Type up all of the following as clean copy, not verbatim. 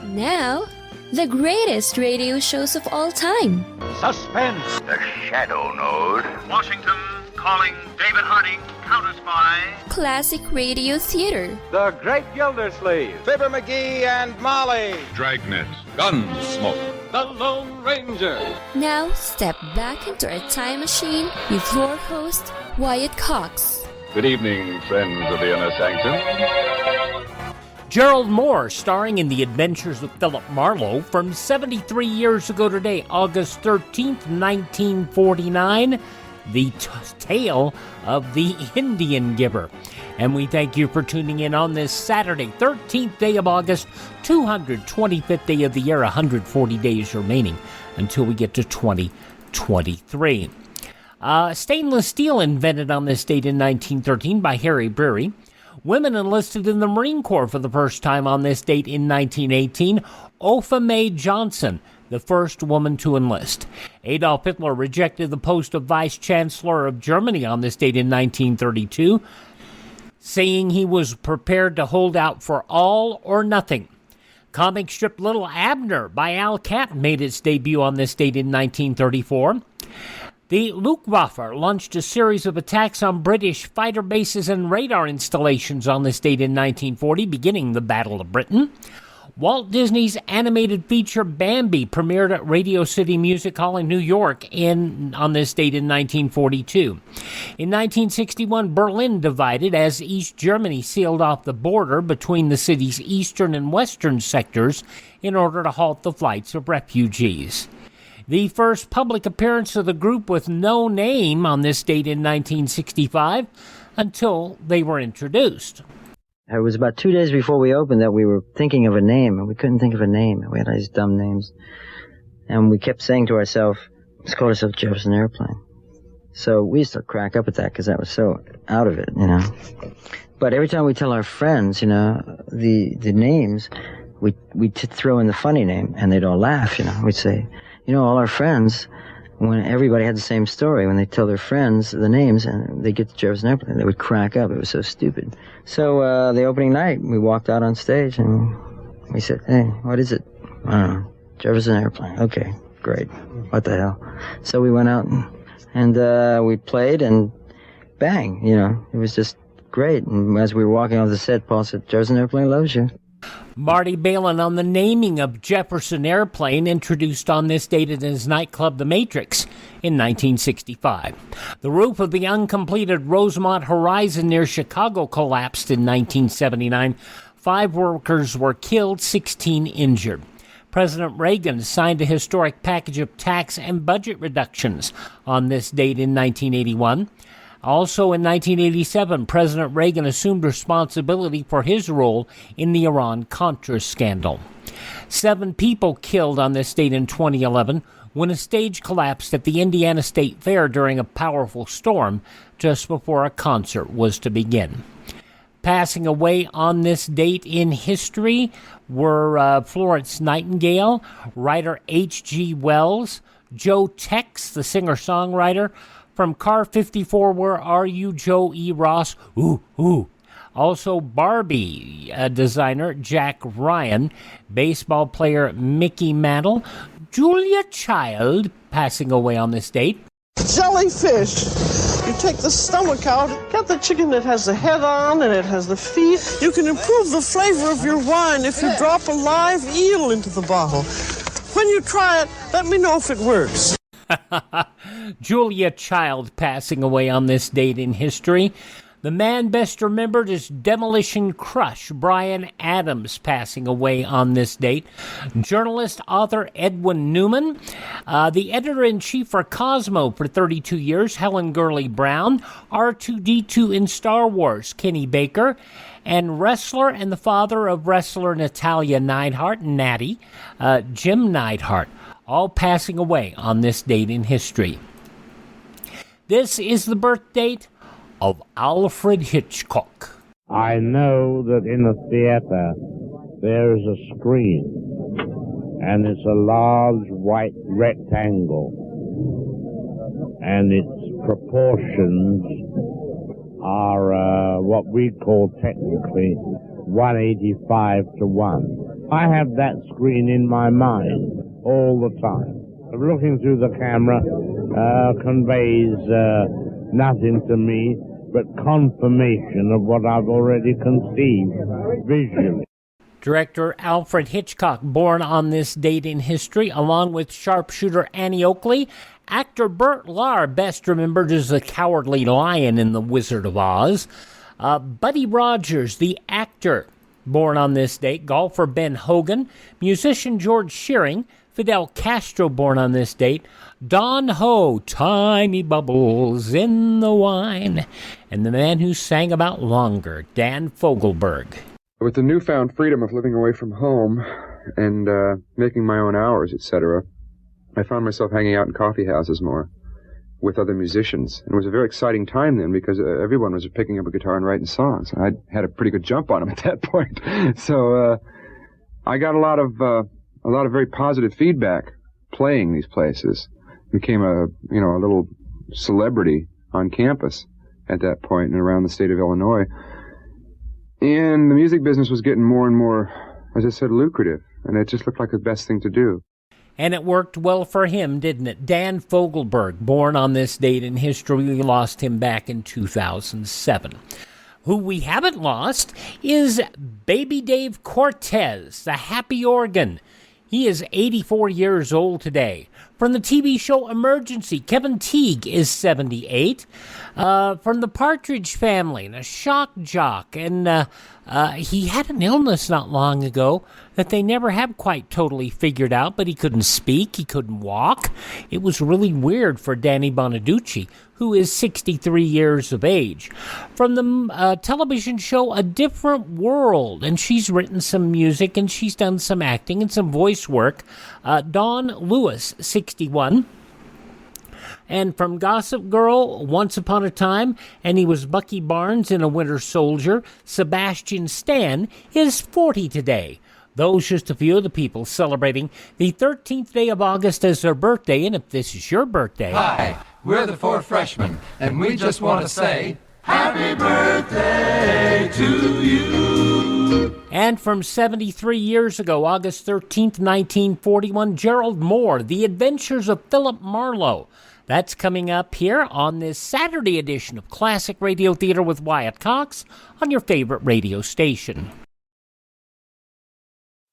Now, the greatest radio shows of all time. Suspense. The Shadow Node. Washington calling David Harding, Counter-Spy. Classic radio theater. The Great Gildersleeve. Fibber McGee and Molly. Dragnet. Gunsmoke. The Lone Ranger. Now, step back into a time machine with your host, Wyatt Cox. Good evening, friends of the Inner Sanctum. Gerald Mohr, starring in The Adventures of Philip Marlowe, from 73 years ago today, August 13th, 1949, the tale of the Indian Giver. And we thank you for tuning in on this Saturday, 13th day of August, 225th day of the year, 140 days remaining until we get to 2023. Stainless steel invented on this date in 1913 by Harry Brewery. Women enlisted in the Marine Corps for the first time on this date in 1918. Opha May Johnson, the first woman to enlist. Adolf Hitler rejected the post of Vice Chancellor of Germany on this date in 1932, saying he was prepared to hold out for all or nothing. Comic strip Little Abner by Al Capp made its debut on this date in 1934. The Luftwaffe launched a series of attacks on British fighter bases and radar installations on this date in 1940, beginning the Battle of Britain. Walt Disney's animated feature Bambi premiered at Radio City Music Hall in New York on this date in 1942. In 1961, Berlin divided as East Germany sealed off the border between the city's eastern and western sectors in order to halt the flights of refugees. The first public appearance of the group with no name on this date in 1965 until they were introduced. It was about 2 days before we opened that we were thinking of a name, and we couldn't think of a name. We had all these dumb names. And we kept saying to ourselves, let's call ourselves Jefferson Airplane. So we used to crack up at that because that was so out of it, you know. But every time we tell our friends, you know, the names, we'd throw in the funny name, and they'd all laugh, you know. We'd say, you know, all our friends, when everybody had the same story, when they tell their friends the names and they get to Jefferson Airplane, they would crack up. It was so stupid. So the opening night, we walked out on stage and we said, hey, what is it? I don't know. Jefferson Airplane. Okay, great. What the hell? So we went out and we played and bang, you know, it was just great. And as we were walking off the set, Paul said, Jefferson Airplane loves you. Marty Balin on the naming of Jefferson Airplane, introduced on this date at his nightclub The Matrix in 1965. The roof of the uncompleted Rosemont Horizon near Chicago collapsed in 1979. 5 workers were killed, 16 injured. President Reagan signed a historic package of tax and budget reductions on this date in 1981. Also in 1987, President Reagan assumed responsibility for his role in the Iran-Contra scandal. 7 people killed on this date in 2011 when a stage collapsed at the Indiana State Fair during a powerful storm just before a concert was to begin. Passing away on this date in history were Florence Nightingale, writer H.G. Wells, Joe Tex, the singer-songwriter. From Car 54, Where Are You, Joe E. Ross? Ooh, ooh. Also, Barbie designer Jack Ryan, baseball player Mickey Mantle, Julia Child, passing away on this date. Jellyfish. You take the stomach out, get the chicken that has the head on and it has the feet. You can improve the flavor of your wine if you drop a live eel into the bottle. When you try it, let me know if it works. Julia Child passing away on this date in history. The man best remembered is Demolition Crush, Bryan Adams, passing away on this date. Journalist, author Edwin Newman. The editor-in-chief for Cosmo for 32 years, Helen Gurley Brown. R2-D2 in Star Wars, Kenny Baker. And wrestler and the father of wrestler Natalia Neidhart, Natty, Jim Neidhart, all passing away on this date in history. This is the birth date of Alfred Hitchcock. I know that in a theater there is a screen, and it's a large white rectangle, and its proportions are what we call technically 185 to 1. I have that screen in my mind all the time. Looking through the camera conveys nothing to me but confirmation of what I've already conceived visually. Director Alfred Hitchcock, born on this date in history, along with sharpshooter Annie Oakley. Actor Burt Lahr, best remembered as the Cowardly Lion in The Wizard of Oz. Buddy Rogers, the actor, born on this date. Golfer Ben Hogan. Musician George Shearing. Fidel Castro, born on this date. Don Ho, Tiny Bubbles in the Wine. And the man who sang about longer, Dan Fogelberg. With the newfound freedom of living away from home and making my own hours, etc., I found myself hanging out in coffee houses more with other musicians. And it was a very exciting time then because everyone was picking up a guitar and writing songs. I had a pretty good jump on them at that point. So I got a lot of very positive feedback playing these places. Became a little celebrity on campus at that point and around the state of Illinois. And the music business was getting more and more, as I said, lucrative. And it just looked like the best thing to do. And it worked well for him, didn't it? Dan Fogelberg, born on this date in history. We lost him back in 2007. Who we haven't lost is Baby Dave Cortez, the happy organ. He is 84 years old today. From the TV show Emergency, Kevin Teague is 78. From the Partridge Family, and a shock jock. And he had an illness not long ago that they never have quite totally figured out, but he couldn't speak, he couldn't walk. It was really weird for Danny Bonaducci, who is 63 years of age. From the television show A Different World, and she's written some music, and she's done some acting and some voice work. Dawn Lewis, 61. And from Gossip Girl, Once Upon a Time, and he was Bucky Barnes in A Winter Soldier, Sebastian Stan is 40 today. Those just a few of the people celebrating the 13th day of August as their birthday, and if this is your birthday... Hi, we're the Four Freshmen, and we just want to say, Happy birthday to you! And from 73 years ago, August 13th, 1941, Gerald Mohr, The Adventures of Philip Marlowe. That's coming up here on this Saturday edition of Classic Radio Theater with Wyatt Cox on your favorite radio station.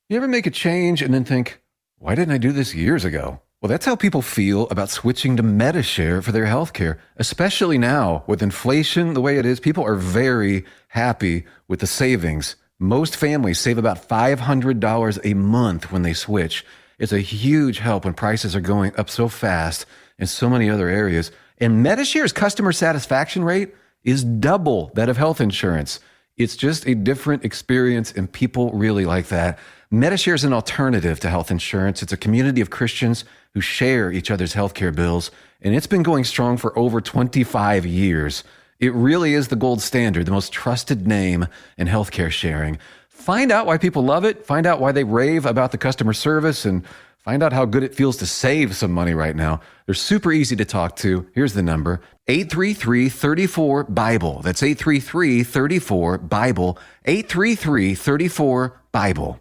You ever make a change and then think, why didn't I do this years ago? Well, that's how people feel about switching to Medi-Share for their health care, especially now with inflation the way it is. People are very happy with the savings. Most families save about $500 a month when they switch. It's a huge help when prices are going up so fast in so many other areas. And Medi-Share's customer satisfaction rate is double that of health insurance. It's just a different experience, and people really like that. Medi-Share is an alternative to health insurance. It's a community of Christians who share each other's healthcare bills, and it's been going strong for over 25 years. It really is the gold standard, the most trusted name in healthcare sharing. Find out why people love it, find out why they rave about the customer service, and find out how good it feels to save some money right now. They're super easy to talk to. Here's the number, 833-34-BIBLE. That's 833-34-BIBLE, 833-34-BIBLE.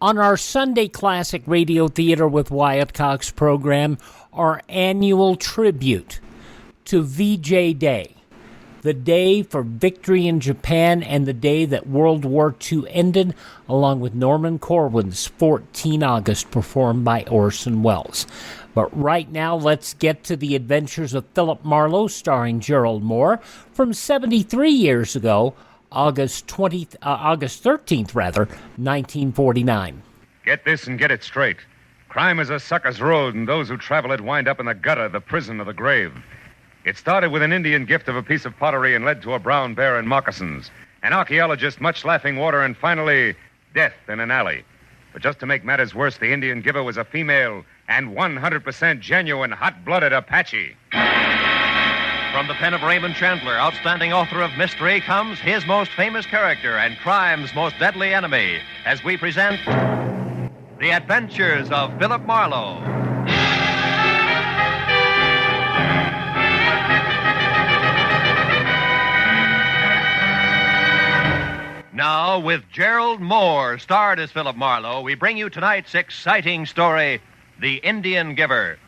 On our Sunday Classic Radio Theater with Wyatt Cox program, our annual tribute to VJ Day, the day for victory in Japan and the day that World War II ended, along with Norman Corwin's 14 August performed by Orson Welles. But right now, let's get to The Adventures of Philip Marlowe, starring Gerald Mohr, from 73 years ago, August 13th, 1949. Get this and get it straight. Crime is a sucker's road, and those who travel it wind up in the gutter, the prison, or the grave. It started with an Indian gift of a piece of pottery and led to a brown bear and moccasins, an archaeologist, much laughing water, and finally, death in an alley. But just to make matters worse, the Indian giver was a female and 100% genuine hot-blooded Apache. From the pen of Raymond Chandler, outstanding author of mystery, comes his most famous character and crime's most deadly enemy, as we present The Adventures of Philip Marlowe. Now, with Gerald Mohr, starred as Philip Marlowe, we bring you tonight's exciting story, The Indian Giver.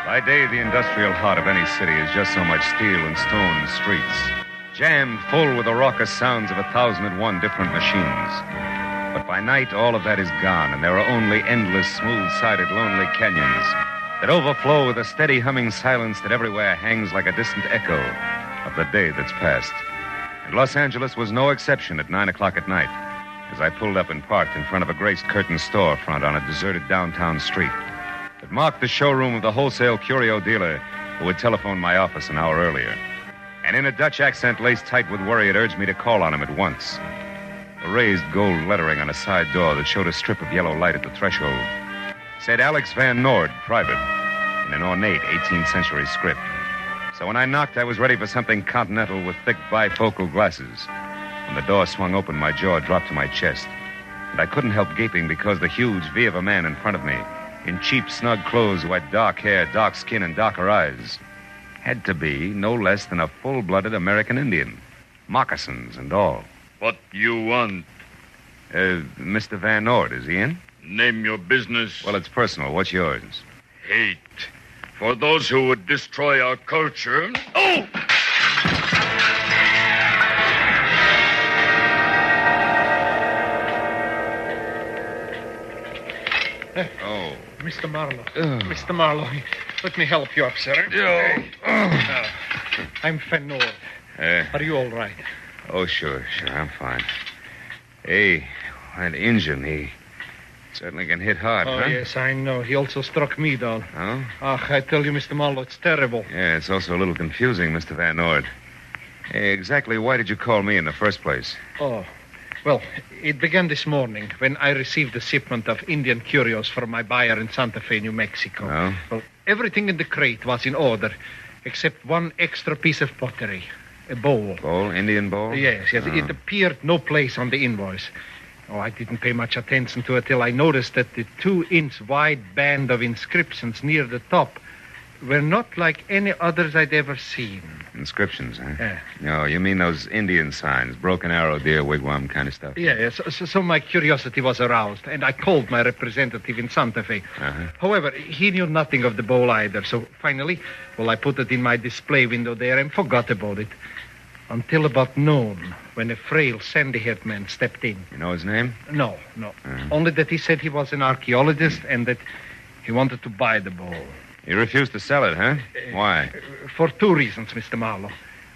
By day, the industrial heart of any city is just so much steel and stone streets, jammed full with the raucous sounds of 1,001 different machines. But by night, all of that is gone, and there are only endless, smooth-sided, lonely canyons that overflow with a steady humming silence that everywhere hangs like a distant echo of the day that's passed. And Los Angeles was no exception at 9 o'clock at night, as I pulled up and parked in front of a graced-curtain storefront on a deserted downtown street. It marked the showroom of the wholesale curio dealer who had telephoned my office an hour earlier. And in a Dutch accent laced tight with worry, it urged me to call on him at once. A raised gold lettering on a side door that showed a strip of yellow light at the threshold said Alex Van Noord, private, in an ornate 18th century script. So when I knocked, I was ready for something continental with thick bifocal glasses. When the door swung open, my jaw dropped to my chest. And I couldn't help gaping because the huge V of a man in front of me, in cheap, snug clothes who had dark hair, dark skin, and darker eyes, had to be no less than a full-blooded American Indian. Moccasins and all. What you want? Mr. Van Noord, is he in? Name your business. Well, it's personal. What's yours? Hate. For those who would destroy our culture. Oh! Oh. Mr. Marlowe. Mr. Marlowe, let me help you up, sir. I'm Van Noord. Are you all right? Oh, sure, I'm fine. Hey, that Injun, he certainly can hit hard, Oh, huh? yes, I know. He also struck me down. Oh? I tell you, Mr. Marlowe, it's terrible. Yeah, it's also a little confusing, Mr. Van Noord. Hey, exactly why did you call me in the first place? Oh, well, it began this morning when I received a shipment of Indian curios from my buyer in Santa Fe, New Mexico. Oh? Well, everything in the crate was in order, except one extra piece of pottery, a bowl. Bowl? Indian bowl? Yes. Oh. It appeared no place on the invoice. Oh, I didn't pay much attention to it till I noticed that the 2-inch wide band of inscriptions near the top were not like any others I'd ever seen. Inscriptions, huh? Yeah. No, you mean those Indian signs, broken arrow, deer wigwam kind of stuff? Yeah, so my curiosity was aroused, and I called my representative in Santa Fe. Uh-huh. However, he knew nothing of the bowl either, so finally, I put it in my display window there and forgot about it. Until about noon, when a frail, sandy-haired man stepped in. You know his name? No. Only that he said he was an archaeologist and that he wanted to buy the bowl. He refused to sell it, huh? Why? For 2 reasons, Mr. Marlowe.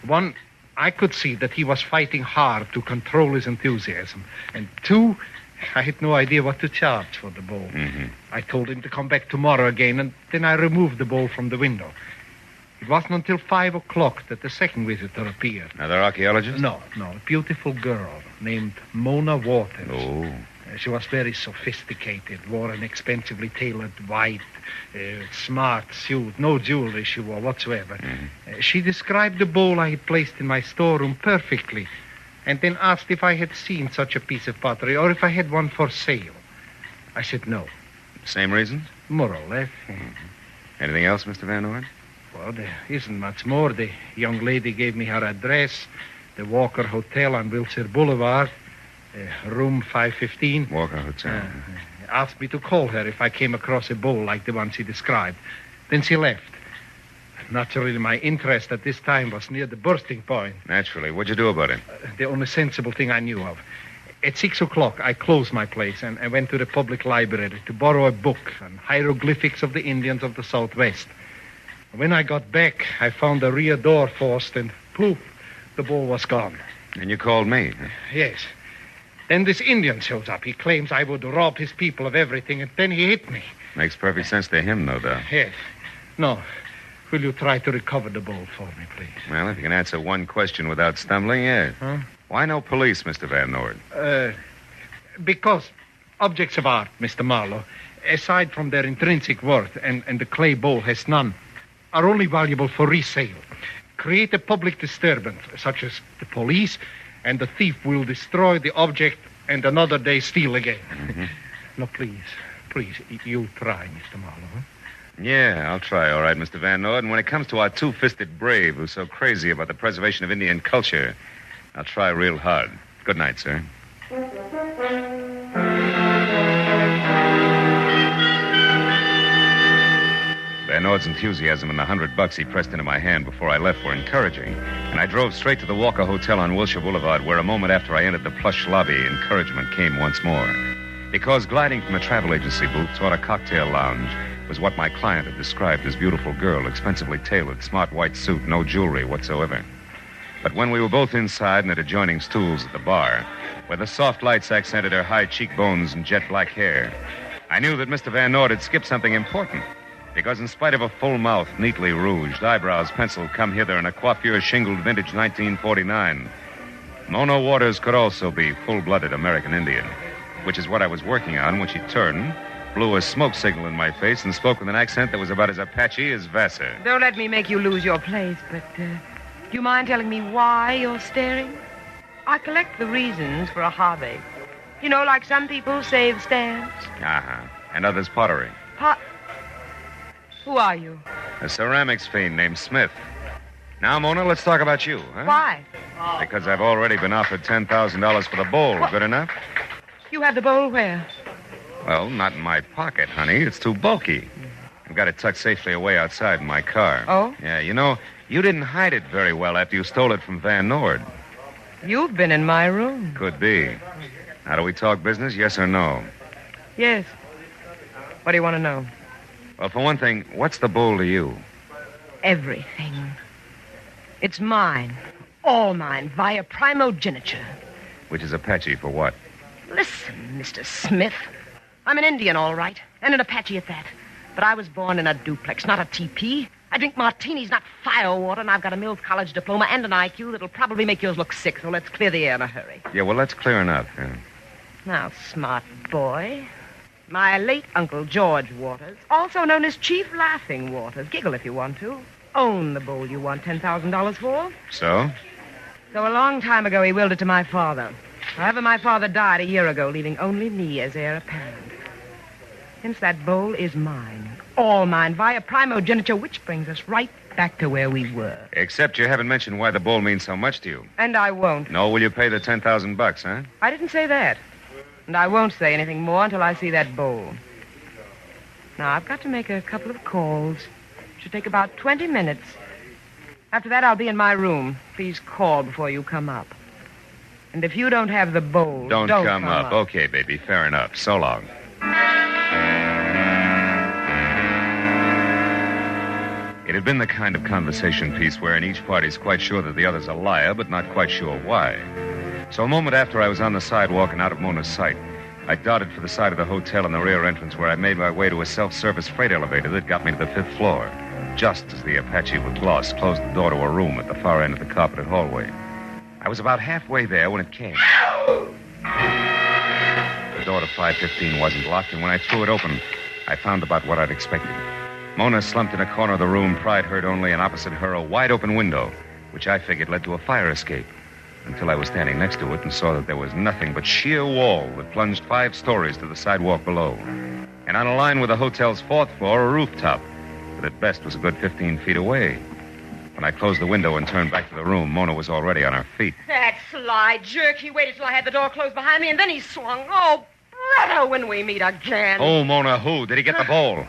One, I could see that he was fighting hard to control his enthusiasm. And 2, I had no idea what to charge for the bowl. Mm-hmm. I told him to come back tomorrow again, and then I removed the bowl from the window. It wasn't until 5 o'clock that the second visitor appeared. Another archaeologist? No. A beautiful girl named Mona Waters. Oh. She was very sophisticated, wore an expensively tailored white, smart suit, no jewelry she wore whatsoever. Mm-hmm. She described the bowl I had placed in my storeroom perfectly, and then asked if I had seen such a piece of pottery or if I had one for sale. I said no. Same reasons? More or less. Mm-hmm. Anything else, Mr. Van Noord? Well, there isn't much more. The young lady gave me her address, the Walker Hotel on Wilshire Boulevard, room 515. Walker Hotel. Asked me to call her if I came across a bowl like the one she described. Then she left. Naturally, my interest at this time was near the bursting point. Naturally. What'd you do about it? The only sensible thing I knew of. At 6 o'clock, I closed my place and I went to the public library to borrow a book on hieroglyphics of the Indians of the Southwest. When I got back, I found the rear door forced and poof, the bowl was gone. And you called me? Huh? Yes. Then this Indian shows up. He claims I would rob his people of everything, and then he hit me. Makes perfect sense to him, no doubt. Yes. No. Will you try to recover the bowl for me, please? Well, if you can answer one question without stumbling, yes. Huh? Why no police, Mr. Van Noord? Because objects of art, Mr. Marlowe, aside from their intrinsic worth, and the clay bowl has none, are only valuable for resale. Create a public disturbance, such as the police, and the thief will destroy the object and another day steal again. Mm-hmm. No, please, you try, Mr. Marlowe. Huh? Yeah, I'll try, all right, Mr. Van Noord. And when it comes to our two-fisted brave who's so crazy about the preservation of Indian culture, I'll try real hard. Good night, sir. Van Noord's enthusiasm and the $100 he pressed into my hand before I left were encouraging, and I drove straight to the Walker Hotel on Wilshire Boulevard, where a moment after I entered the plush lobby, encouragement came once more. Because gliding from a travel agency booth toward a cocktail lounge was what my client had described as beautiful girl, expensively tailored, smart white suit, no jewelry whatsoever. But when we were both inside and at adjoining stools at the bar, where the soft lights accented her high cheekbones and jet black hair, I knew that Mr. Van Noord had skipped something important. Because in spite of a full mouth, neatly rouged, eyebrows penciled come hither, and a coiffure shingled vintage 1949, Mona Waters could also be full-blooded American Indian, which is what I was working on when she turned, blew a smoke signal in my face, and spoke with an accent that was about as Apache as Vassar. Don't let me make you lose your place, but do you mind telling me why you're staring? I collect the reasons for a hobby. You know, like some people save stamps. Uh-huh. And others pottery. Who are you? A ceramics fiend named Smith. Now, Mona, let's talk about you, huh? Why? Because I've already been offered $10,000 for the bowl. What? Good enough? You have the bowl where? Well, not in my pocket, honey. It's too bulky. I've got it tucked safely away outside in my car. Oh? Yeah, you know, you didn't hide it very well after you stole it from Van Noord. You've been in my room. Could be. Now, do we talk business, yes or no? Yes. What do you want to know? Well, for one thing, what's the bowl to you? Everything. It's mine. All mine, via primogeniture. Which is Apache for what? Listen, Mr. Smith. I'm an Indian, all right, and an Apache at that. But I was born in a duplex, not a teepee. I drink martinis, not firewater, and I've got a Mills College diploma and an IQ that'll probably make yours look sick, so let's clear the air in a hurry. Yeah, well, that's clear enough. Yeah. Now, smart boy. My late Uncle George Waters, also known as Chief Laughing Waters, giggle if you want to, owned the bowl you want $10,000 for. So? So a long time ago, he willed it to my father. However, my father died a year ago, leaving only me as heir apparent. Hence, that bowl is mine. All mine, via primogeniture, which brings us right back to where we were. Except you haven't mentioned why the bowl means so much to you. And I won't. No, will you pay the $10,000, huh? I didn't say that. And I won't say anything more until I see that bowl. Now, I've got to make a couple of calls. It should take about 20 minutes. After that, I'll be in my room. Please call before you come up. And if you don't have the bowl, don't come up. Okay, baby, fair enough. So long. It had been the kind of conversation piece wherein each party's quite sure that the other's a liar, but not quite sure why. So a moment after I was on the sidewalk and out of Mona's sight, I darted for the side of the hotel in the rear entrance, where I made my way to a self-service freight elevator that got me to the 5th floor, just as the Apache with gloss closed the door to a room at the far end of the carpeted hallway. I was about halfway there when it came. The door to 515 wasn't locked, and when I threw it open, I found about what I'd expected. Mona slumped in a corner of the room, pride hurt only, and opposite her a wide-open window, which I figured led to a fire escape, until I was standing next to it and saw that there was nothing but sheer wall that plunged 5 stories to the sidewalk below. And on a line with the hotel's 4th floor, a rooftop that at best was a good 15 feet away. When I closed the window and turned back to the room, Mona was already on her feet. That sly jerk. He waited till I had the door closed behind me, and then he swung. Oh, brother, when we meet again. Oh, Mona, who? Did he get the bowl?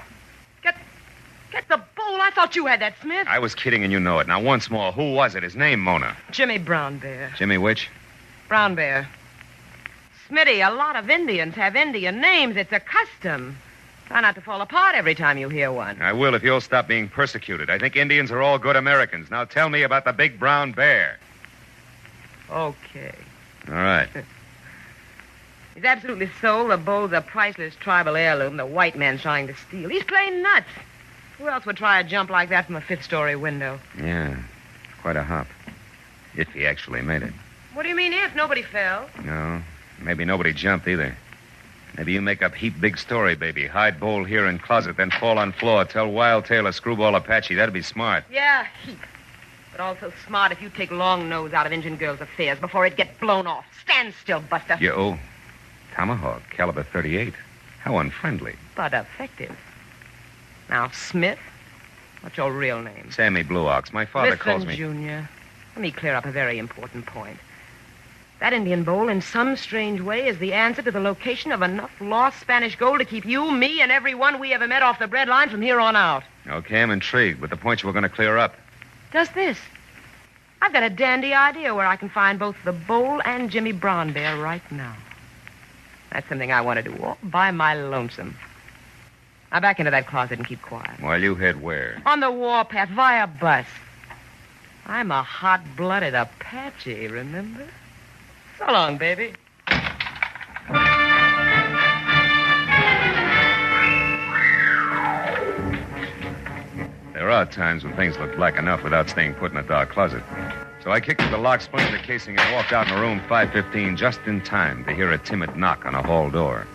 Get the bowl? I thought you had that, Smith. I was kidding, and you know it. Now, once more, who was it? His name, Mona? Jimmy Brown Bear. Jimmy which? Brown Bear. Smitty, a lot of Indians have Indian names. It's a custom. Try not to fall apart every time you hear one. I will if you'll stop being persecuted. I think Indians are all good Americans. Now tell me about the big brown bear. Okay. All right. He's absolutely sold. The bowl's a priceless tribal heirloom the white man's trying to steal. He's plain nuts. Who else would try a jump like that from a 5th-story window? Yeah, quite a hop. If he actually made it. What do you mean if? Nobody fell. No, maybe nobody jumped either. Maybe you make up heap big story, baby. Hide bowl here in closet, then fall on floor. Tell wild tale of screwball Apache. That'd be smart. Yeah, heap. but also smart if you take long nose out of Indian girls' affairs before it get blown off. Stand still, Buster. You Tomahawk, caliber 38. How unfriendly. But effective. Now, Smith, what's your real name? Sammy Blue Ox. My father calls me... Junior, let me clear up a very important point. That Indian bowl, in some strange way, is the answer to the location of enough lost Spanish gold to keep you, me, and everyone we ever met off the bread line from here on out. Okay, I'm intrigued, but the point you were going to clear up. Just this. I've got a dandy idea where I can find both the bowl and Jimmy Brown Bear right now. That's something I want to do all by my lonesome. Now back into that closet and keep quiet. While you head where? On the warpath, via bus. I'm a hot-blooded Apache, remember? So long, baby. There are times when things look black enough without staying put in a dark closet. So I kicked the lock, splintered the casing, and walked out in room 515 just in time to hear a timid knock on a hall door.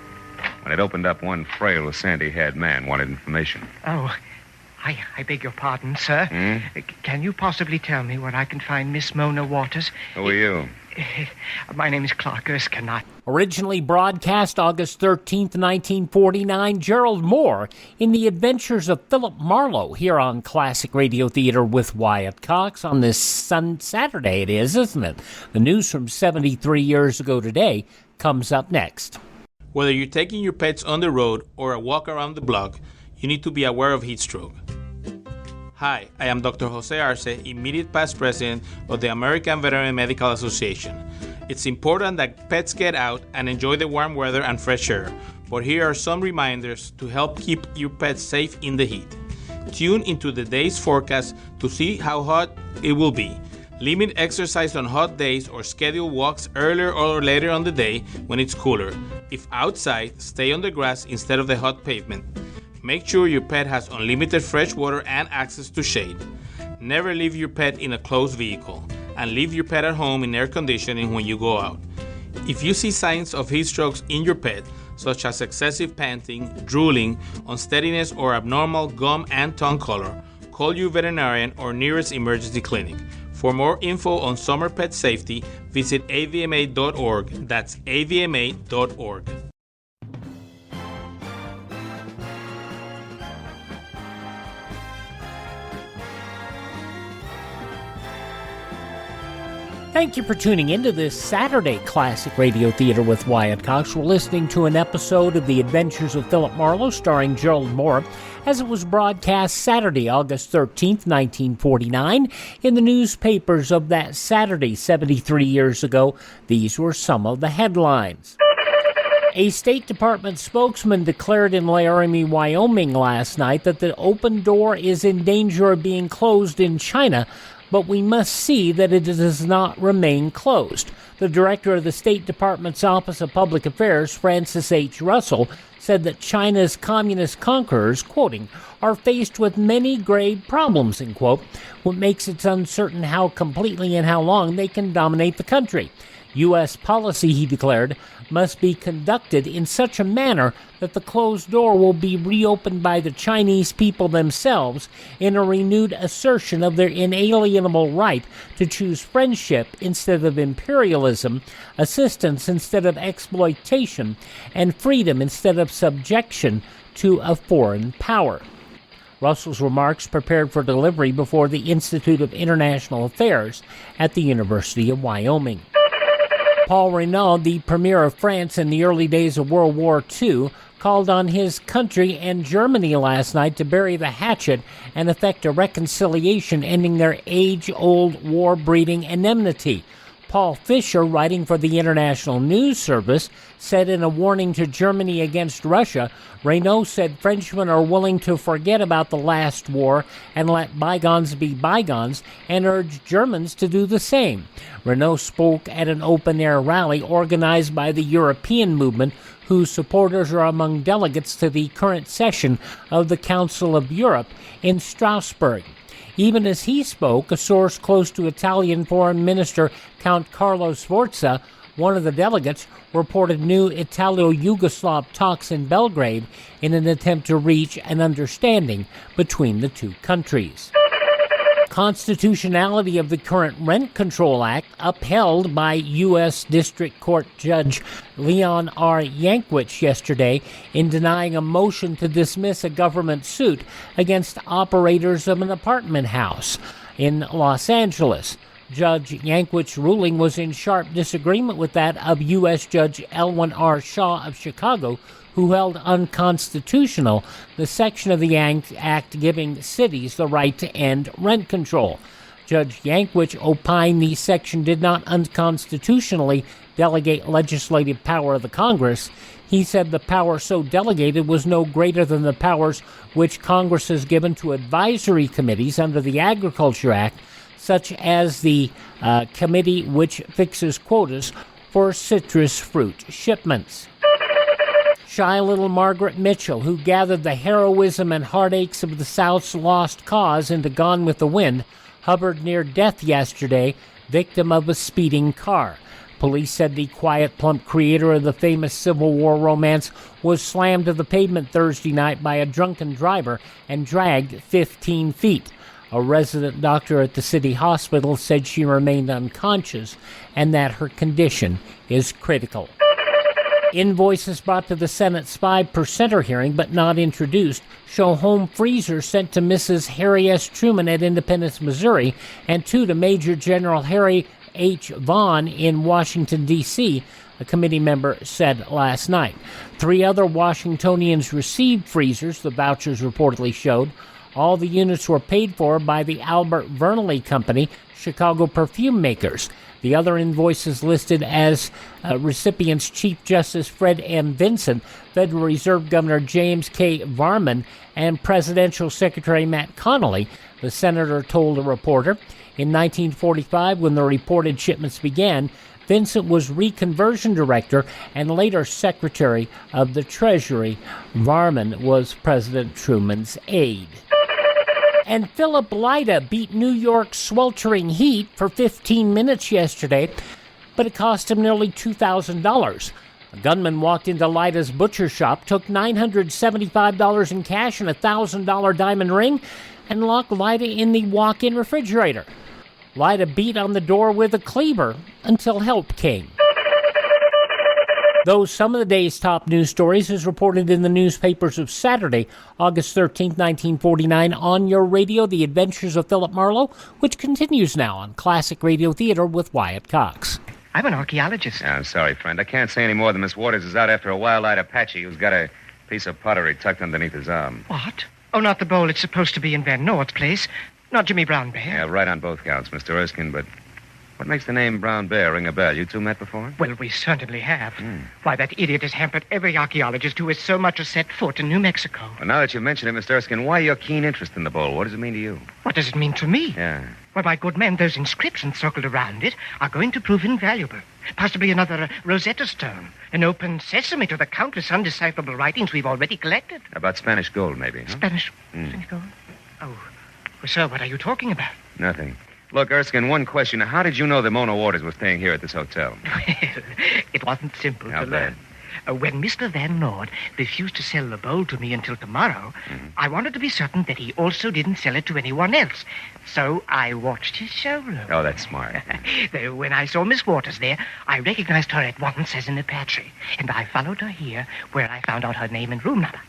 When it opened up, one frail, sandy-haired man wanted information. Oh, I beg your pardon, sir. Can you possibly tell me where I can find Miss Mona Waters? Who are you? My name is Clark Erskine. Originally broadcast August 13th, 1949, Gerald Mohr in The Adventures of Philip Marlowe here on Classic Radio Theater with Wyatt Cox on this Saturday it is, isn't it? The news from 73 years ago today comes up next. Whether you're taking your pets on the road or a walk around the block, you need to be aware of heat stroke. Hi, I am Dr. Jose Arce, immediate past president of the American Veterinary Medical Association. It's important that pets get out and enjoy the warm weather and fresh air, but here are some reminders to help keep your pets safe in the heat. Tune into the day's forecast to see how hot it will be. Limit exercise on hot days or schedule walks earlier or later on the day when it's cooler. If outside, stay on the grass instead of the hot pavement. Make sure your pet has unlimited fresh water and access to shade. Never leave your pet in a closed vehicle, and leave your pet at home in air conditioning when you go out. If you see signs of heat strokes in your pet, such as excessive panting, drooling, unsteadiness, or abnormal gum and tongue color, call your veterinarian or nearest emergency clinic. For more info on summer pet safety, visit avma.org. That's avma.org. Thank you for tuning into this Saturday Classic Radio Theater with Wyatt Cox. We're listening to an episode of The Adventures of Philip Marlowe starring Gerald Mohr as it was broadcast Saturday, August 13th, 1949. In the newspapers of that Saturday, 73 years ago, these were some of the headlines. A State Department spokesman declared in Laramie, Wyoming last night that the open door is in danger of being closed in China, but we must see that it does not remain closed. The director of the State Department's Office of Public Affairs, Francis H. Russell, said that China's communist conquerors, quoting, are faced with many grave problems, end quote, what makes it uncertain how completely and how long they can dominate the country. U.S. policy, he declared, must be conducted in such a manner that the closed door will be reopened by the Chinese people themselves in a renewed assertion of their inalienable right to choose friendship instead of imperialism, assistance instead of exploitation, and freedom instead of subjection to a foreign power. Russell's remarks prepared for delivery before the Institute of International Affairs at the University of Wyoming. Paul Renaud, the premier of France in the early days of World War II, called on his country and Germany last night to bury the hatchet and effect a reconciliation ending their age-old war-breeding enmity. Paul Fisher, writing for the International News Service, said in a warning to Germany against Russia, Renaud said Frenchmen are willing to forget about the last war and let bygones be bygones, and urged Germans to do the same. Renaud spoke at an open-air rally organized by the European movement, whose supporters are among delegates to the current session of the Council of Europe in Strasbourg. Even as he spoke, a source close to Italian Foreign Minister Count Carlo Sforza, one of the delegates, reported new Italo-Yugoslav talks in Belgrade in an attempt to reach an understanding between the two countries. constitutionality of the current Rent Control Act upheld by U.S. District Court Judge Leon R. Yankwich yesterday in denying a motion to dismiss a government suit against operators of an apartment house in Los Angeles. Judge Yankwich's ruling was in sharp disagreement with that of U.S. Judge Elwin R. Shaw of Chicago, who held unconstitutional the section of the act giving cities the right to end rent control. Judge Yankwich opined the section did not unconstitutionally delegate legislative power of the Congress. He said the power so delegated was no greater than the powers which Congress has given to advisory committees under the Agriculture Act, such as the committee which fixes quotas for citrus fruit shipments. Shy little Margaret Mitchell, who gathered the heroism and heartaches of the South's lost cause into Gone with the Wind, hovered near death yesterday, victim of a speeding car. Police said the quiet, plump creator of the famous Civil War romance was slammed to the pavement Thursday night by a drunken driver and dragged 15 feet. A resident doctor at the city hospital said she remained unconscious and that her condition is critical. Invoices brought to the Senate's 5% hearing but not introduced show home freezers sent to Mrs. Harry S. Truman at Independence, Missouri, and 2 to Major General Harry H. Vaughn in Washington, D.C., a committee member said last night. 3 other Washingtonians received freezers, the vouchers reportedly showed. All the units were paid for by the Albert Vernley Company, Chicago perfume makers. The other invoices listed as recipients Chief Justice Fred M. Vinson, Federal Reserve Governor James K. Varman, and Presidential Secretary Matt Connolly, the senator told a reporter. In 1945, when the reported shipments began, Vincent was reconversion director and later Secretary of the Treasury. Varman was President Truman's aide. And Philip Lida beat New York's sweltering heat for 15 minutes yesterday, but it cost him nearly $2,000. A gunman walked into Lida's butcher shop, took $975 in cash and a $1,000 diamond ring, and locked Lida in the walk-in refrigerator. Lida beat on the door with a cleaver until help came. Those some of the day's top news stories is reported in the newspapers of Saturday, August 13, 1949, on your radio, The Adventures of Philip Marlowe, which continues now on Classic Radio Theater with Wyatt Cox. I'm an archaeologist. Yeah, I'm sorry, friend. I can't say any more than Miss Waters is out after a wild-eyed Apache who's got a piece of pottery tucked underneath his arm. What? Oh, not the bowl it's supposed to be in Van Noord's place. Not Jimmy Brown Bear. Yeah, right on both counts, Mr. Erskine, but what makes the name Brown Bear ring a bell? You two met before? Well, we certainly have. Why, that idiot has hampered every archaeologist who has so much as set foot in New Mexico. Well, now that you mention it, Mr. Erskine, why your keen interest in the bowl? What does it mean to you? What does it mean to me? Yeah. Well, my good man, those inscriptions circled around it are going to prove invaluable. Possibly another Rosetta Stone. An open sesame to the countless undecipherable writings we've already collected. About Spanish gold, maybe, huh? Spanish gold? Oh. Well, sir, what are you talking about? Nothing. Look, Erskine, one question. How did you know that Mona Waters was staying here at this hotel? Well, it wasn't simple to learn. When Mr. Van Noord refused to sell the bowl to me until tomorrow, I wanted to be certain that he also didn't sell it to anyone else. So I watched his showroom. Oh, that's smart. When I saw Miss Waters there, I recognized her at once as an Apache, and I followed her here, where I found out her name and room number.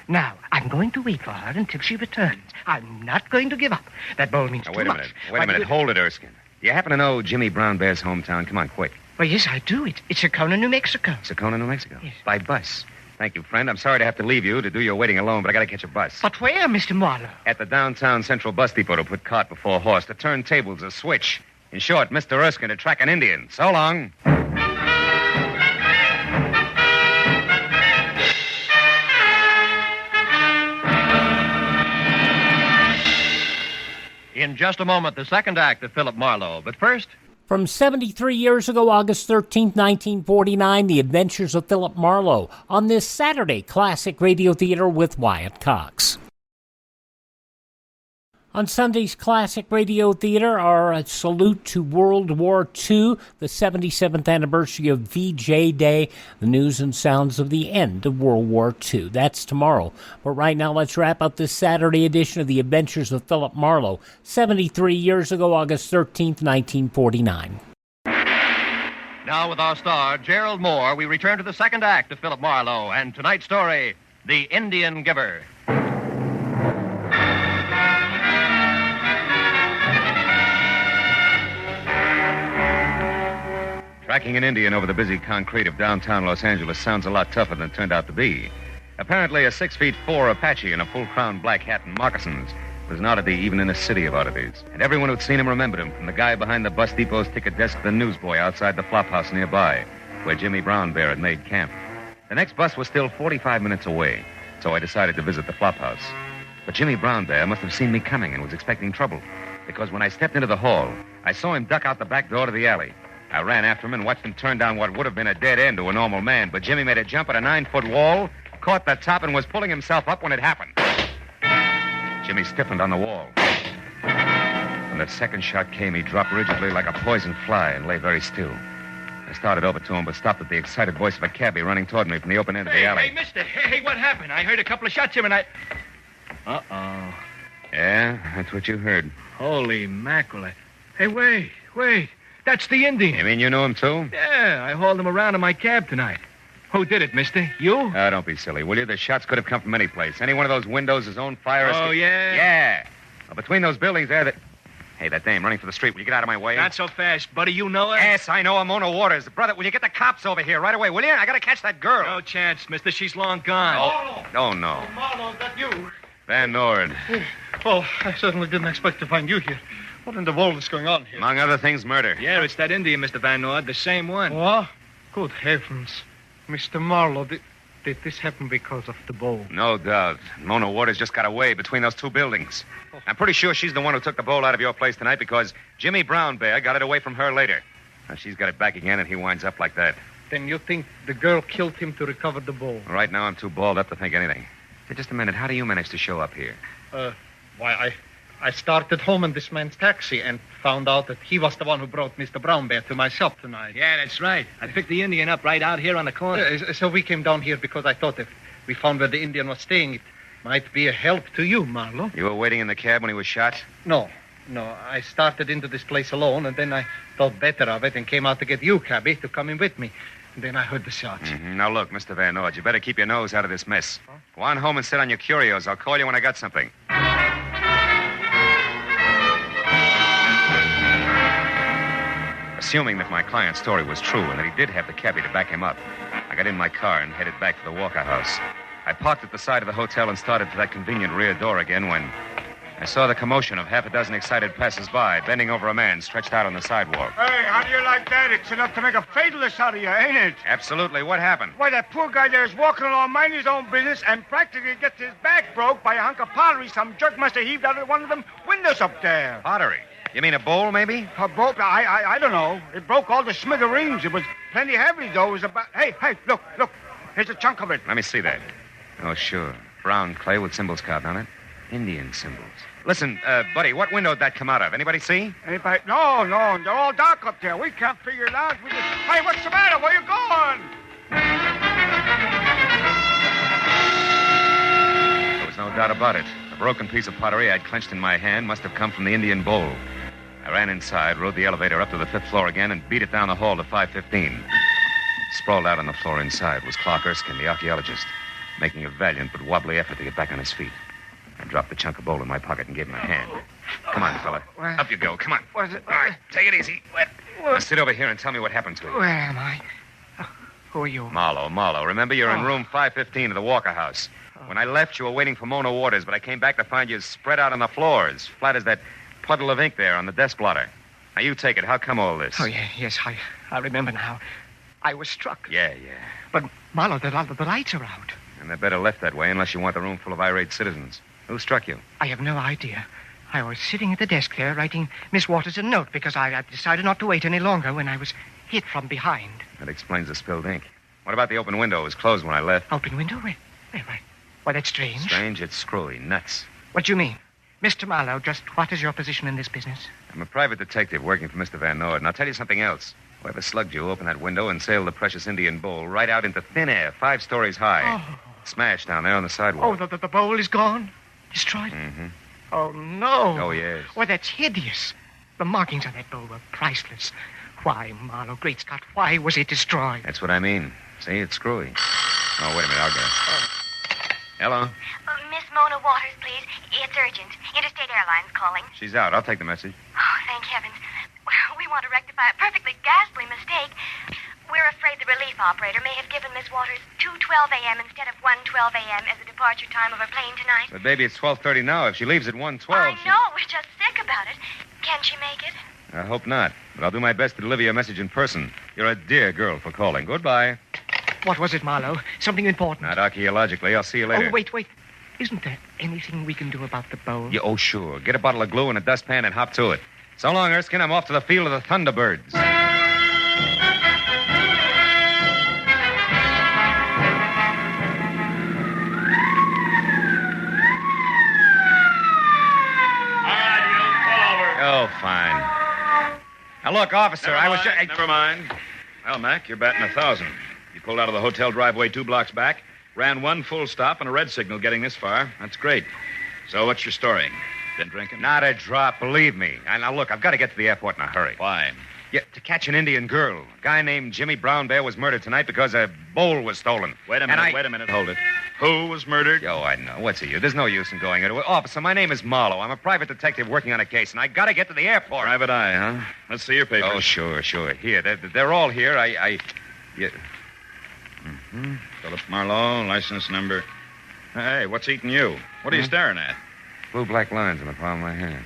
Now, I'm going to wait for her until she returns. I'm not going to give up. That bowl means too much. Wait a minute. Hold it, Erskine. Do you happen to know Jimmy Brown Bear's hometown? Come on, quick. Well, yes, I do. It's Sakona, New Mexico. Sakona, New Mexico? Yes. By bus. Thank you, friend. I'm sorry to have to leave you to do your waiting alone, but I got to catch a bus. But where, Mr. Marlowe? At the downtown Central Bus Depot to put cart before horse, to turn tables, a switch. In short, Mr. Erskine to track an Indian. So long. In just a moment, the second act of Philip Marlowe. But first... From 73 years ago, August 13, 1949, The Adventures of Philip Marlowe on this Saturday, Classic Radio Theater with Wyatt Cox. On Sunday's Classic Radio Theater, our salute to World War II, the 77th anniversary of VJ Day, the news and sounds of the end of World War II. That's tomorrow. But right now, let's wrap up this Saturday edition of The Adventures of Philip Marlowe, 73 years ago, August 13th, 1949. Now with our star, Gerald Mohr, we return to the second act of Philip Marlowe and tonight's story, The Indian Giver. Tracking an Indian over the busy concrete of downtown Los Angeles sounds a lot tougher than it turned out to be. Apparently, a 6'4" Apache in a full-crown black hat and moccasins was an oddity even in a city of oddities. And everyone who'd seen him remembered him, from the guy behind the bus depot's ticket desk to the newsboy outside the flop house nearby, where Jimmy Brown Bear had made camp. The next bus was still 45 minutes away, so I decided to visit the flop house. But Jimmy Brown Bear must have seen me coming and was expecting trouble, because when I stepped into the hall, I saw him duck out the back door to the alley. I ran after him and watched him turn down what would have been a dead end to a normal man, but Jimmy made a jump at a 9-foot wall, caught the top, and was pulling himself up when it happened. Jimmy stiffened on the wall. When the second shot came, he dropped rigidly like a poison fly and lay very still. I started over to him, but stopped at the excited voice of a cabbie running toward me from the open end of the alley. Hey, mister. Hey, what happened? I heard a couple of shots here and I... Uh-oh. Yeah, that's what you heard. Holy mackerel. Hey, wait. That's the Indian. You mean you knew him, too? Yeah, I hauled him around in my cab tonight. Who did it, mister? You? Oh, don't be silly, will you? The shots could have come from any place. Any one of those windows, his own fire escape. Oh, yeah? Yeah. Well, between those buildings there, Hey, that dame running for the street. Will you get out of my way? Not so fast, buddy. You know her? Yes, I know her. Mona Waters. Brother, will you get the cops over here right away, will you? I gotta catch that girl. No chance, mister. She's long gone. Oh, no. Marlowe, is that you? Van Nord. Well, I certainly didn't expect to find you here. What in the world is going on here? Among other things, murder. Yeah, it's that Indian, Mr. Van Nord, the same one. What? Good heavens. Mr. Marlowe, did this happen because of the bowl? No doubt. Mona Waters just got away between those two buildings. I'm pretty sure she's the one who took the bowl out of your place tonight because Jimmy Brown Bear got it away from her later. Now, she's got it back again and he winds up like that. Then you think the girl killed him to recover the bowl? Right now, I'm too balled up to think anything. Say, just a minute. How do you manage to show up here? Why, I started home in this man's taxi and found out that he was the one who brought Mr. Brown Bear to my shop tonight. Yeah, that's right. I picked the Indian up right out here on the corner. So we came down here because I thought if we found where the Indian was staying, it might be a help to you, Marlowe. You were waiting in the cab when he was shot? No. I started into this place alone, and then I thought better of it and came out to get you, cabby, to come in with me. And then I heard the shots. Mm-hmm. Now, look, Mr. Van Nord, you better keep your nose out of this mess. Huh? Go on home and sit on your curios. I'll call you when I got something. Assuming that my client's story was true and that he did have the cabbie to back him up, I got in my car and headed back to the Walker House. I parked at the side of the hotel and started for that convenient rear door again when I saw the commotion of half a dozen excited passers-by bending over a man stretched out on the sidewalk. Hey, how do you like that? It's enough to make a fatalist out of you, ain't it? Absolutely. What happened? Why, that poor guy there is walking along, minding his own business, and practically gets his back broke by a hunk of pottery some jerk must have heaved out of one of them windows up there. Pottery? You mean a bowl, maybe? A bowl? I don't know. It broke all the smithereens. It was plenty heavy, though. It was about... Hey, look. Here's a chunk of it. Let me see that. Oh, sure. Brown clay with symbols carved on it. Indian symbols. Listen, buddy, what window did that come out of? Anybody see? Anybody? No. They're all dark up there. We can't figure it out. Hey, what's the matter? Where you going? There was no doubt about it. The broken piece of pottery I'd clenched in my hand must have come from the Indian bowl. I ran inside, rode the elevator up to the 5th floor again, and beat it down the hall to 515. Sprawled out on the floor inside was Clark Erskine, the archaeologist, making a valiant but wobbly effort to get back on his feet. I dropped the chunk of bowl in my pocket and gave him a hand. Come on, fella. Where? Up you go. Come on. What is it? All right, take it easy. Now sit over here and tell me what happened to you. Where am I? Who are you? Marlowe. Remember, you're in room 515 of the Walker House. When I left, you were waiting for Mona Waters, but I came back to find you spread out on the floor, as flat as that puddle of ink there on the desk blotter. Now, you take it. How come all this? Oh, yes, I remember now. I was struck. Yeah. But, Marlowe, the lights are out. And they're better left that way unless you want the room full of irate citizens. Who struck you? I have no idea. I was sitting at the desk there writing Miss Waters a note because I decided not to wait any longer when I was hit from behind. That explains the spilled ink. What about the open window? It was closed when I left. Open window? Where? Why, that's strange. Strange? It's screwy. Nuts. What do you mean? Mr. Marlowe, just what is your position in this business? I'm a private detective working for Mr. Van Noord, and I'll tell you something else. Whoever slugged you opened that window and sailed the precious Indian bowl right out into thin air, 5 stories high. Oh. Smashed down there on the sidewalk. Oh, the bowl is gone? Destroyed? Mm-hmm. Oh, no. Oh, yes. Oh, that's hideous. The markings on that bowl were priceless. Why, Marlowe, great Scott, why was it destroyed? That's what I mean. See, it's screwy. Oh, wait a minute, I'll get it. Hello? Miss Mona Waters, please. It's urgent. Interstate Airlines calling. She's out. I'll take the message. Oh, thank heavens. Well, we want to rectify a perfectly ghastly mistake. We're afraid the relief operator may have given Miss Waters 2:12 a.m. instead of 1:12 a.m. as the departure time of her plane tonight. But, baby, it's 12:30 now. If she leaves at 1:12... I know. We're just sick about it. Can she make it? I hope not. But I'll do my best to deliver your message in person. You're a dear girl for calling. Goodbye. What was it, Marlowe? Something important? Not archaeologically. I'll see you later. Oh, wait. Isn't there anything we can do about the bowl? Yeah, oh, sure. Get a bottle of glue and a dustpan and hop to it. So long, Erskine. I'm off to the field of the Thunderbirds. Oh, fine. Now, look, officer, Never I was mind, just... Never mind. Well, Mac, you're batting 1,000. You pulled out of the hotel driveway 2 blocks back, ran 1 full stop and a red signal getting this far. That's great. So what's your story? Been drinking? Not a drop, believe me. And now, look, I've got to get to the airport in a hurry. Why? Yeah, to catch an Indian girl. A guy named Jimmy Brown Bear was murdered tonight because a bowl was stolen. Wait a minute, hold it. Who was murdered? Oh, I know. What's the use? There's no use in going into it. Officer, my name is Marlowe. I'm a private detective working on a case, and I got to get to the airport. Private eye, huh? Let's see your papers. Oh, sure. Here, they're all here. Yeah. Mm-hmm. Philip Marlowe, license number. Hey, what's eating you? What are you staring at? Blue black lines on the palm of my hand.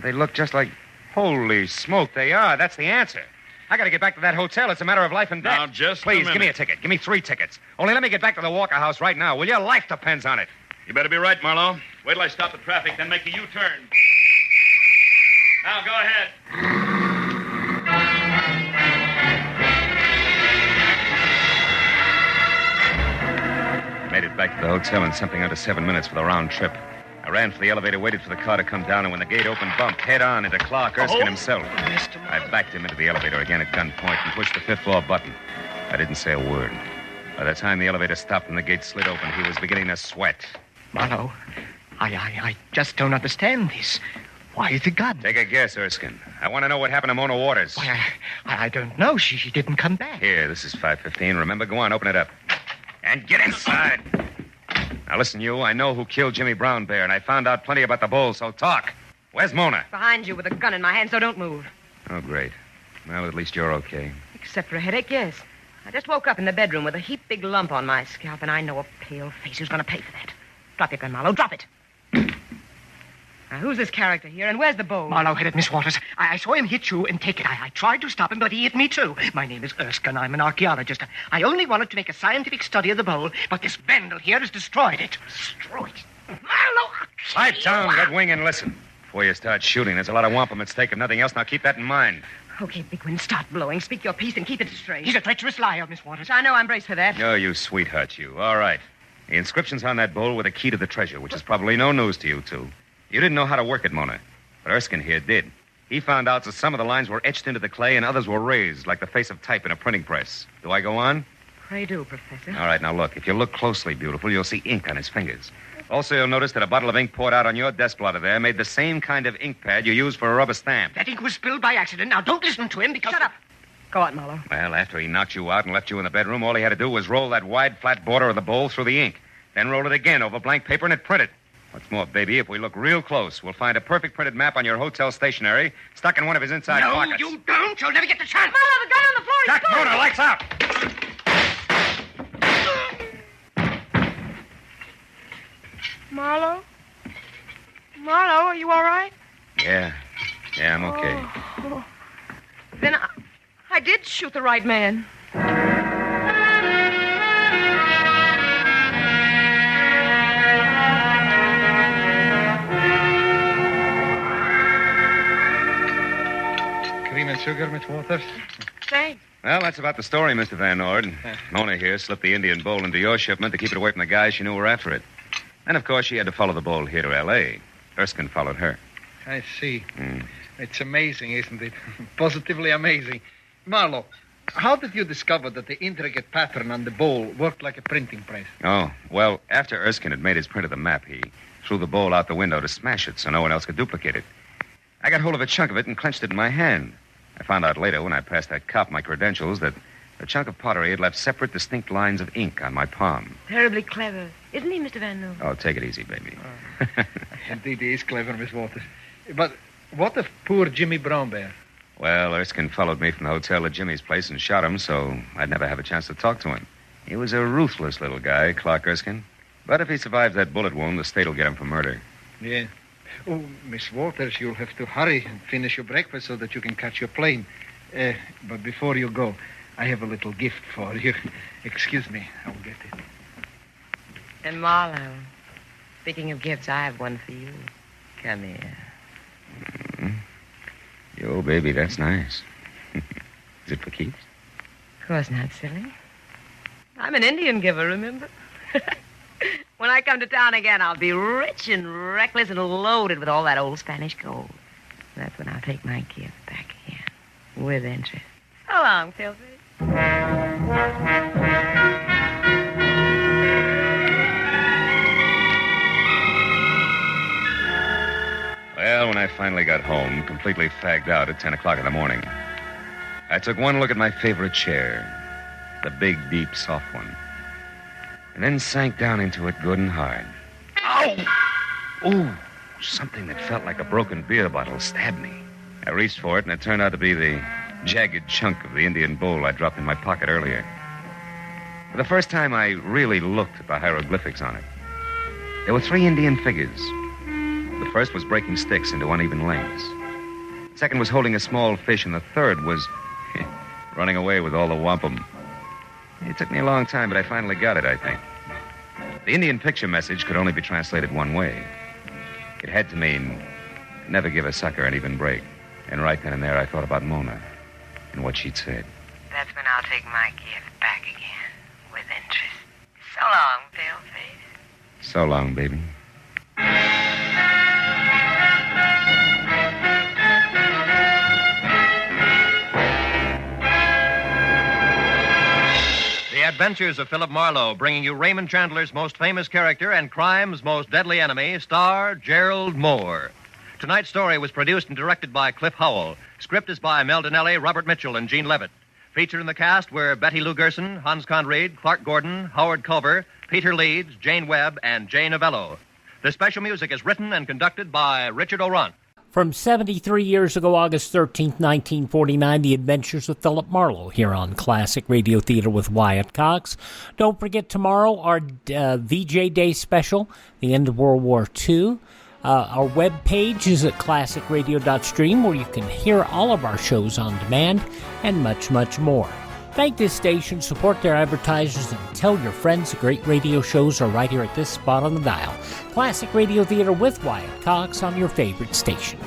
They look just like... Holy smoke, they are. That's the answer. I got to get back to that hotel. It's a matter of life and death. Now, just Please, a minute. give me a ticket. Give me 3 tickets. Only let me get back to the Walker House right now, will you? Life depends on it. You better be right, Marlowe. Wait till I stop the traffic, then make a U-turn. Now, go ahead. Made it back to the hotel in something under 7 minutes for the round trip. I ran for the elevator, waited for the car to come down, and when the gate opened, bumped head-on into Clark Erskine himself. I backed him into the elevator again at gunpoint and pushed the 5th floor button. I didn't say a word. By the time the elevator stopped and the gate slid open, he was beginning to sweat. Marlowe, I just don't understand this. Why the gun? Take a guess, Erskine. I want to know what happened to Mona Waters. Why, I don't know. She didn't come back. Here, this is 5:15. Remember, go on, open it up. And get inside. Now, listen, you. I know who killed Jimmy Brown Bear, and I found out plenty about the bowl, so talk. Where's Mona? Behind you with a gun in my hand, so don't move. Oh, great. Well, at least you're okay. Except for a headache, yes. I just woke up in the bedroom with a heap big lump on my scalp, and I know a pale face who's going to pay for that. Drop your gun, Marlowe. Drop it. Now, who's this character here, and where's the bowl? Marlowe hit it, Miss Waters. I saw him hit you and take it. I tried to stop him, but he hit me, too. My name is Erskine. I'm an archaeologist. I only wanted to make a scientific study of the bowl, but this vandal here has destroyed it. Destroyed it. Marlowe! Pipe down, get wing, and listen. Before you start shooting, there's a lot of wampum at stake, if nothing else. Now, keep that in mind. Okay, Big Wind, stop blowing. Speak your piece and keep it straight. He's a treacherous liar, Miss Waters. I know I'm braced for that. Oh, you sweetheart, you. All right. The inscriptions on that bowl were the key to the treasure, which is probably no news to you two. You didn't know how to work it, Mona. But Erskine here did. He found out that some of the lines were etched into the clay and others were raised, like the face of type in a printing press. Do I go on? Pray do, Professor. All right, now look. If you look closely, beautiful, you'll see ink on his fingers. Also, you'll notice that a bottle of ink poured out on your desk blotter there made the same kind of ink pad you use for a rubber stamp. That ink was spilled by accident. Now, don't listen to him because... Shut up. Go on, Marlowe. Well, after he knocked you out and left you in the bedroom, all he had to do was roll that wide, flat border of the bowl through the ink. Then roll it again over blank paper and it printed. What's more, baby, if we look real close, we'll find a perfect printed map on your hotel stationery stuck in one of his inside pockets. No, you don't. You'll never get the chance. Marlowe, the guy on the floor is Jack, Mona, lights out! Marlowe? Marlowe, are you all right? Yeah, I'm okay. Oh. Then I did shoot the right man. Cream and sugar, Miss Waters? Thanks. Well, that's about the story, Mr. Van Noord. Mona here slipped the Indian bowl into your shipment to keep it away from the guys she knew were after it. And, of course, she had to follow the bowl here to L.A. Erskine followed her. I see. It's amazing, isn't it? Positively amazing. Marlowe, how did you discover that the intricate pattern on the bowl worked like a printing press? Oh, well, after Erskine had made his print of the map, he threw the bowl out the window to smash it so no one else could duplicate it. I got hold of a chunk of it and clenched it in my hand. I found out later when I passed that cop my credentials that the chunk of pottery had left separate, distinct lines of ink on my palm. Terribly clever. Isn't he, Mr. Van Noo? Oh, take it easy, baby. Indeed, he is clever, Miss Waters. But what of poor Jimmy Brownbear? Well, Erskine followed me from the hotel to Jimmy's place and shot him, so I'd never have a chance to talk to him. He was a ruthless little guy, Clark Erskine. But if he survives that bullet wound, the state will get him for murder. Yeah. Oh, Miss Waters, you'll have to hurry and finish your breakfast so that you can catch your plane. But before you go, I have a little gift for you. Excuse me, I'll get it. And Marlowe, speaking of gifts, I have one for you. Come here. Yo, baby, that's nice. Is it for keeps? Of course not, silly. I'm an Indian giver, remember? When I come to town again, I'll be rich and reckless and loaded with all that old Spanish gold. That's when I'll take my gift back again, with interest. So long, Filthy. Well, when I finally got home, completely fagged out at 10 o'clock in the morning, I took one look at my favorite chair, the big, deep, soft one, and then sank down into it good and hard. Ow! Ooh, something that felt like a broken beer bottle stabbed me. I reached for it, and it turned out to be the jagged chunk of the Indian bowl I dropped in my pocket earlier. For the first time, I really looked at the hieroglyphics on it. There were 3 Indian figures. The first was breaking sticks into uneven lengths. The second was holding a small fish, and the third was running away with all the wampum. It took me a long time, but I finally got it, I think. The Indian picture message could only be translated one way. It had to mean, never give a sucker an even break. And right then and there, I thought about Mona and what she'd said. That's when I'll take my gift back again, with interest. So long, Paleface. So long, baby. The Adventures of Philip Marlowe, bringing you Raymond Chandler's most famous character and crime's most deadly enemy, star Gerald Mohr. Tonight's story was produced and directed by Cliff Howell. Script is by Mel Donnelly, Robert Mitchell, and Gene Levitt. Featured in the cast were Betty Lou Gerson, Hans Conried, Clark Gordon, Howard Culver, Peter Leeds, Jane Webb, and Jay Novello. The special music is written and conducted by Richard O'Runt. From 73 years ago, August 13th, 1949, The Adventures of Philip Marlowe here on Classic Radio Theater with Wyatt Cox. Don't forget tomorrow, our VJ Day special, the end of World War II. Our webpage is at classicradio.stream, where you can hear all of our shows on demand and much, much more. Thank this station, support their advertisers, and tell your friends the great radio shows are right here at this spot on the dial. Classic Radio Theater with Wyatt Cox on your favorite station.